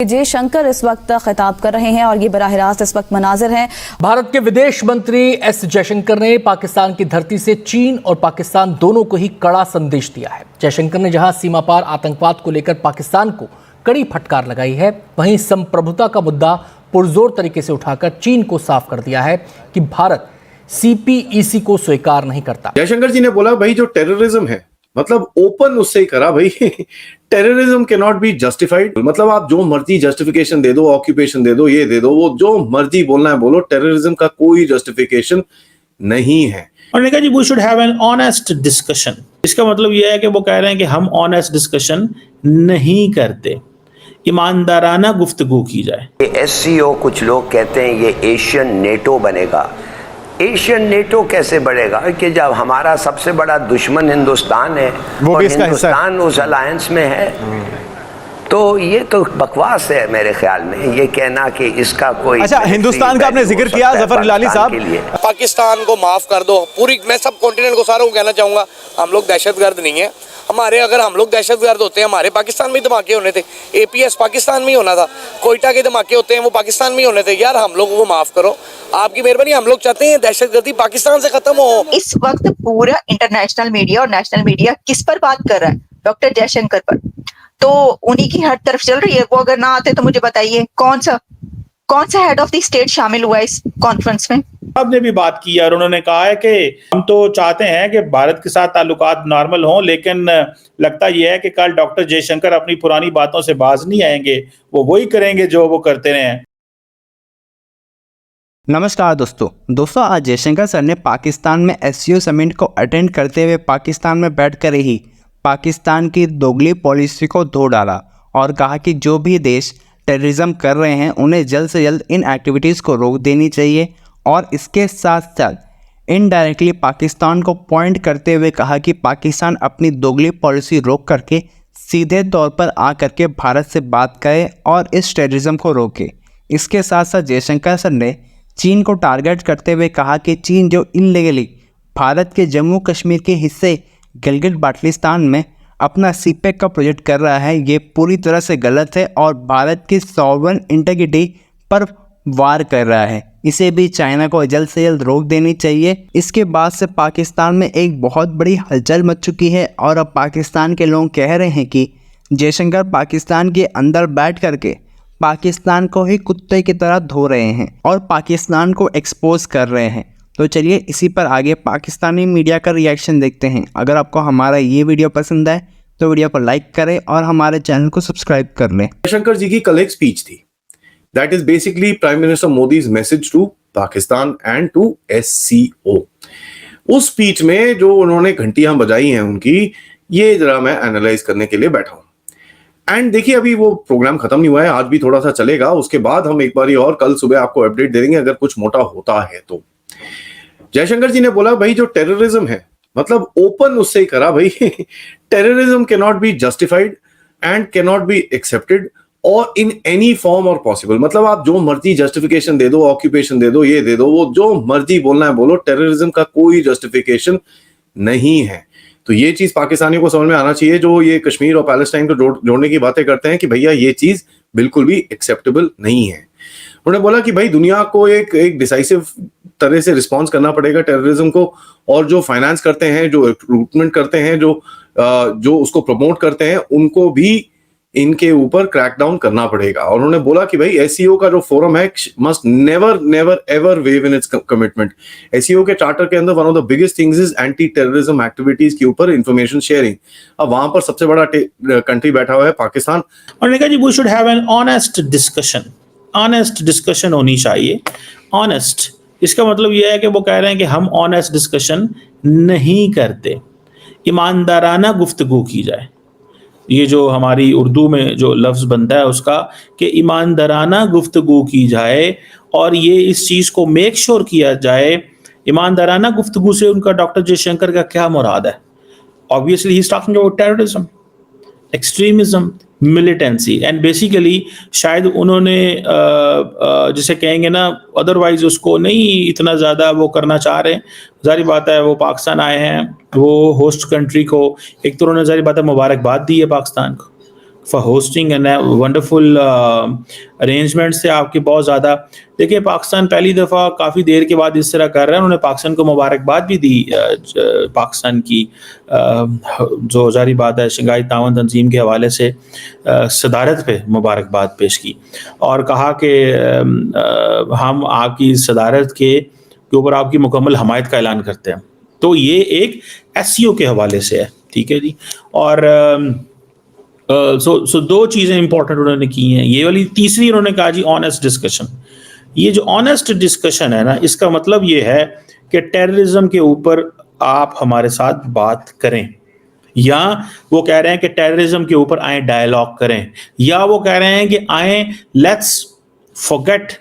जयशंकर इस वक्त खिताब कर रहे हैं और ये बराह रास्त इस वक्त मनाजिर हैं। भारत के विदेश मंत्री एस जयशंकर ने पाकिस्तान की धरती से चीन और पाकिस्तान दोनों को ही कड़ा संदेश दिया है। जयशंकर ने जहां सीमा पार आतंकवाद को लेकर पाकिस्तान को कड़ी फटकार लगाई है, वहीं संप्रभुता का मुद्दा पुरजोर तरीके से उठाकर चीन को साफ कर दिया है कि भारत CPEC को स्वीकार नहीं करता। जयशंकर जी ने बोला भाई जो टेररिज्म है, मतलब ओपन उससे ही करा भाई terrorism can not be justified. मतलब आप जो मर्जी जस्टिफिकेशन दे दो, ऑक्यूपेशन दे दो, ये दे दो, वो जो मर्जी बोलना है बोलो, टेररिज्म का कोई जस्टिफिकेशन नहीं है। और जी we should have an honest discussion. इसका मतलब यह है कि वो कह रहे हैं कि हम ऑनेस्ट डिस्कशन नहीं करते, ईमानदाराना गुफ्तगू की जाए। SCO कुछ लोग कहते हैं ये एशियन नेटो बनेगा। एशियन नेटो कैसे बढ़ेगा कि जब हमारा सबसे बड़ा दुश्मन हिंदुस्तान है और हिंदुस्तान उस अलायंस में है। तो ये तो बकवास है मेरे ख्याल में, ये कहना कि इसका कोई। अच्छा, हिंदुस्तान का आपने जिक्र किया जफर इलाही साहब, पाकिस्तान को माफ कर दो। पूरी मैं सब कॉन्टिनेंट को सारों को कहना चाहूंगा, हम लोग दहशतगर्द नहीं है। अगर हम लोग दहशतगर्द होते हैं, हमारे पाकिस्तान में धमाके होने थे। APS पाकिस्तान में ही होना था। कोयटा के धमाके होते हैं, वो पाकिस्तान में ही होने थे। यार हम लोगों को माफ करो, आपकी मेहरबानी। हम लोग चाहते हैं दहशतगर्दी पाकिस्तान से खत्म हो। इस वक्त पूरा इंटरनेशनल मीडिया और नेशनल मीडिया किस पर बात कर रहा है? डॉक्टर जयशंकर पर। तो उन्हीं की हर तरफ चल रही है। वो अगर ना आते तो मुझे बताइए कौन सा हेड ऑफ द स्टेट शामिल हुआ इस कॉन्फ्रेंस में? आपने भी बात की और उन्होंने कहा है कि हम तो चाहते हैं कि भारत के साथ ताल्लुकात नॉर्मल हों, लेकिन लगता यह है कि कल डॉक्टर जयशंकर अपनी पुरानी बातों से बाज नहीं आएंगे, वो वही करेंगे जो वो करते रहे हैं। नमस्कार दोस्तों आज जयशंकर सर ने पाकिस्तान में SCO समिट को अटेंड करते हुए पाकिस्तान में बैठकर ही पाकिस्तान की दोगली पॉलिसी को धो डाला और कहा कि जो भी देश टेररिज्म कर रहे हैं उन्हें जल्द से जल्द इन एक्टिविटीज़ को रोक देनी चाहिए। और इसके साथ साथ इनडायरेक्टली पाकिस्तान को पॉइंट करते हुए कहा कि पाकिस्तान अपनी दोगली पॉलिसी रोक करके सीधे तौर पर आ करके भारत से बात करे और इस टेररिज्म को रोके। इसके साथ साथ जयशंकर सर ने चीन को टारगेट करते हुए कहा कि चीन जो इनलीगली भारत के जम्मू कश्मीर के हिस्से गिलगित बाल्टिस्तान में अपना CPEC का प्रोजेक्ट कर रहा है, ये पूरी तरह से गलत है और भारत की सॉवरेन इंटीग्रिटी पर वार कर रहा है। इसे भी चाइना को जल्द से जल्द रोक देनी चाहिए। इसके बाद से पाकिस्तान में एक बहुत बड़ी हलचल मच चुकी है और अब पाकिस्तान के लोग कह रहे हैं कि जयशंकर पाकिस्तान के अंदर बैठ करके पाकिस्तान को ही कुत्ते की तरह धो रहे हैं और पाकिस्तान को एक्सपोज कर रहे हैं। तो चलिए इसी पर आगे पाकिस्तानी मीडिया का रिएक्शन देखते हैं। अगर आपको हमारा ये वीडियो पसंद आए तो वीडियो को लाइक करें और हमारे चैनल को सब्सक्राइब कर लें। जयशंकर जी की कल एक स्पीच थी, that is basically prime minister Modi's message to Pakistan and to SCO। उस स्पीच में जो उन्होंने घंटियां बजाई हैं उनकी, ये जरा मैं एनालाइज करने के लिए बैठा हूं। एंड देखिए, अभी वो प्रोग्राम खत्म नहीं हुआ है, आज भी थोड़ा सा चलेगा, उसके बाद हम एक बारी और कल सुबह आपको अपडेट दे देंगे अगर कुछ मोटा होता है तो। जयशंकर जी ने बोला भाई जो टेररिज्म है, मतलब ओपन उससे ही करा भाई terrorism can not be justified and can not be accepted और इन एनी फॉर्म और पॉसिबल। मतलब आप जो मर्जी जस्टिफिकेशन दे दो, ऑक्यूपेशन दे दो, ये दे दो, वो जो मर्जी बोलना है बोलो, टेररिज्म का कोई जस्टिफिकेशन नहीं है। तो ये चीज पाकिस्तानियों को समझ में आना चाहिए, जो ये कश्मीर और पैलेस्टाइन को जोड़ने की बातें करते हैं कि भैया ये चीज बिल्कुल भी एक्सेप्टेबल नहीं है। उन्होंने बोला कि भाई दुनिया को एक डिसाइसिव तरह से रिस्पॉन्स करना पड़ेगा टेररिज्म को, और जो फाइनेंस करते हैं, जो रिक्रूटमेंट करते हैं, जो उसको प्रमोट करते हैं, उनको भी इनके ऊपर क्रैकडाउन करना पड़ेगा। और उन्होंने बोला कि भाई SCO का जो फोरम है must never ever wave in its commitment. SCO के चार्टर के अंदर one of the biggest things is anti terrorism activities के ऊपर इंफॉर्मेशन शेयरिंग। अब वहां पर सबसे बड़ा कंट्री बैठा हुआ है पाकिस्तान। और जी we should have an honest discussion. Honest discussion होनी चाहिए। ऑनेस्ट, इसका मतलब यह है कि वो कह रहे हैं कि हम ऑनेस्ट डिस्कशन नहीं करते, ईमानदाराना गुफ्तगू की जाए। ये जो हमारी उर्दू में जो लफ्ज़ बनता है उसका कि ईमानदाराना गुफ्तगू की जाए, और ये इस चीज़ को मेक श्योर किया जाए। ईमानदाराना गुफ्तगू से उनका डॉक्टर जयशंकर का क्या मुराद है? Obviously he is talking about terrorism, extremism, militancy and basically शायद उन्होंने जिसे कहेंगे ना, अदरवाइज उसको नहीं इतना ज़्यादा वो करना चाह रहे हैं। जारी बात है वो पाकिस्तान आए हैं, वो होस्ट कंट्री को एक तो उन्होंने जारी बात है मुबारकबाद दी है पाकिस्तान को, for hosting and wonderful arrangements थे आपके बहुत ज़्यादा। देखिए, पाकिस्तान पहली दफ़ा काफ़ी देर के बाद इस तरह कर रहा है। उन्होंने पाकिस्तान को मुबारकबाद भी दी, पाकिस्तान की जो जारी बात है शंघाई ताउन तंजीम के हवाले से सदारत पे मुबारकबाद पेश की और कहा कि हम आपकी सदारत के ऊपर आपकी मुकम्मल हमायत का ऐलान करते हैं। तो ये एक SCO के हवाले से है, ठीक है जी। और सो दो चीज़ें इंपॉर्टेंट उन्होंने की हैं। ये वाली तीसरी उन्होंने कहा जी ऑनेस्ट डिस्कशन। ये जो ऑनेस्ट डिस्कशन है ना, इसका मतलब ये है कि टेररिज्म के ऊपर आप हमारे साथ बात करें, या वो कह रहे हैं कि टेररिज्म के ऊपर आए डायलॉग करें, या वो कह रहे हैं कि आए let's forget,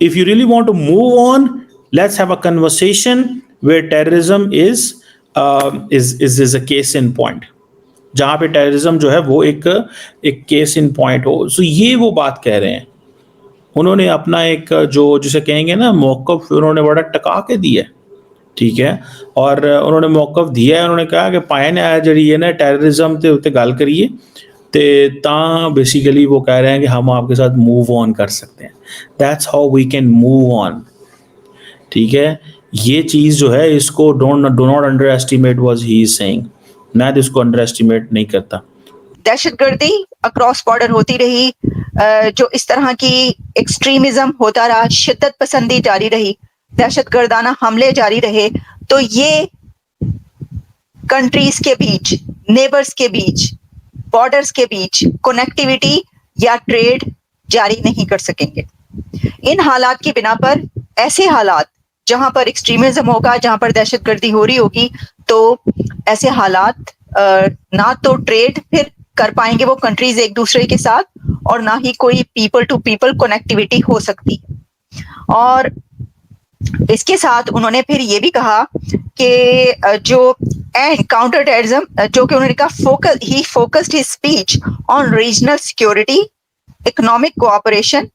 if you really want to move on, let's have a conversation where terrorism is a case in point, जहां पे टेररिज्म जो है वो एक केस इन पॉइंट हो। सो ये वो बात कह रहे हैं। उन्होंने अपना एक जो जिसे कहेंगे ना मौक़िफ़, उन्होंने बड़ा टका के दिया है, ठीक है। और उन्होंने मौक़िफ़ दिया है, उन्होंने कहा कि पाए ने जी है ना टेररिज्म के उत्ते गल करिए ते तां बेसिकली वो कह रहे हैं कि हम आपके साथ मूव ऑन कर सकते हैं। That's how we can move on, ठीक है। ये चीज़ जो है इसको do not underestimate what he is saying. मैं तो इसको अंडर एस्टिमेट नहीं करता। दहशतगर्दी अक्रॉस बॉर्डर होती रही, जो इस तरह की एक्सट्रीमिज्म होता रहा, शिद्दत पसंदी जारी रही, दहशतगर्दाना हमले जारी रहे, तो ये कंट्रीज के बीच, नेबर्स के बीच, बॉर्डर्स के बीच कनेक्टिविटी या ट्रेड जारी नहीं कर सकेंगे। इन हालात की बिना पर, ऐसे हालात जहां पर एक्सट्रीमिज्म होगा, जहां पर दहशतगर्दी हो रही होगी, तो ऐसे हालात ना तो ट्रेड फिर कर पाएंगे वो कंट्रीज एक दूसरे के साथ, और ना ही कोई पीपल टू पीपल कनेक्टिविटी हो सकती है। और इसके साथ उन्होंने फिर ये भी कहा कि जो एंड काउंटर टेररिज्म, जो कि उन्होंने कहा he focused his speech on regional security, economic cooperation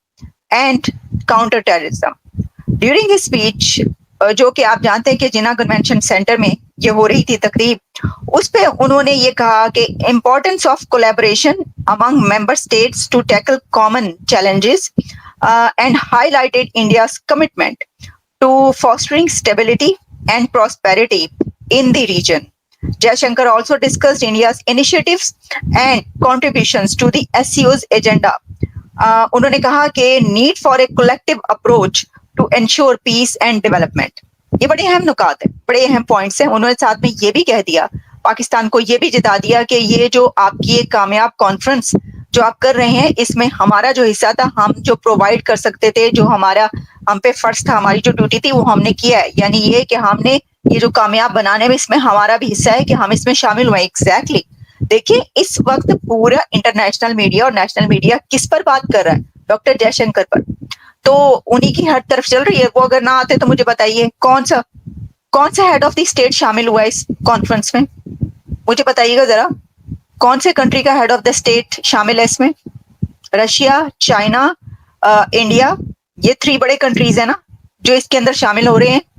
and counter terrorism. During his speech, जो कि आप जानते हैं कि जिना कन्वेंशन सेंटर में ये हो रही थी तकरीब, उस पे उन्होंने ये कहा कि importance of collaboration among member states to tackle common challenges and highlighted India's commitment to fostering stability and prosperity in the region. Jaishankar also discussed India's initiatives and contributions to the SCO's agenda. उन्होंने कहा कि need for a collective approach to ensure peace and development. ये बड़े अहम नुकात हैं, बड़े अहम points हैं। उन्होंने साथ में ये भी कह दिया, पाकिस्तान को ये भी जिता दिया कि ये जो आपकी एक कामयाब कॉन्फ्रेंस जो आप कर रहे हैं, इसमें हमारा जो हिस्सा था, हम जो प्रोवाइड कर सकते थे, जो हमारा हम पे फर्ज था, हमारी जो ड्यूटी थी, वो हमने किया है। यानी ये कि हमने ये जो कामयाब बनाने में इसमें हमारा भी हिस्सा है कि हम इसमें शामिल हुए। एग्जैक्टली। देखिए, इस वक्त पूरा इंटरनेशनल मीडिया और नेशनल मीडिया किस पर बात कर रहा है? डॉक्टर जयशंकर पर। तो उन्हीं की हर तरफ चल रही है। वो अगर ना आते तो मुझे बताइए कौन सा हेड ऑफ द स्टेट शामिल हुआ इस कॉन्फ्रेंस में? मुझे बताइएगा जरा, कौन से कंट्री का हेड ऑफ द स्टेट शामिल है इसमें? रशिया, चाइना, इंडिया, ये 3 बड़े कंट्रीज है ना जो इसके अंदर शामिल हो रहे हैं।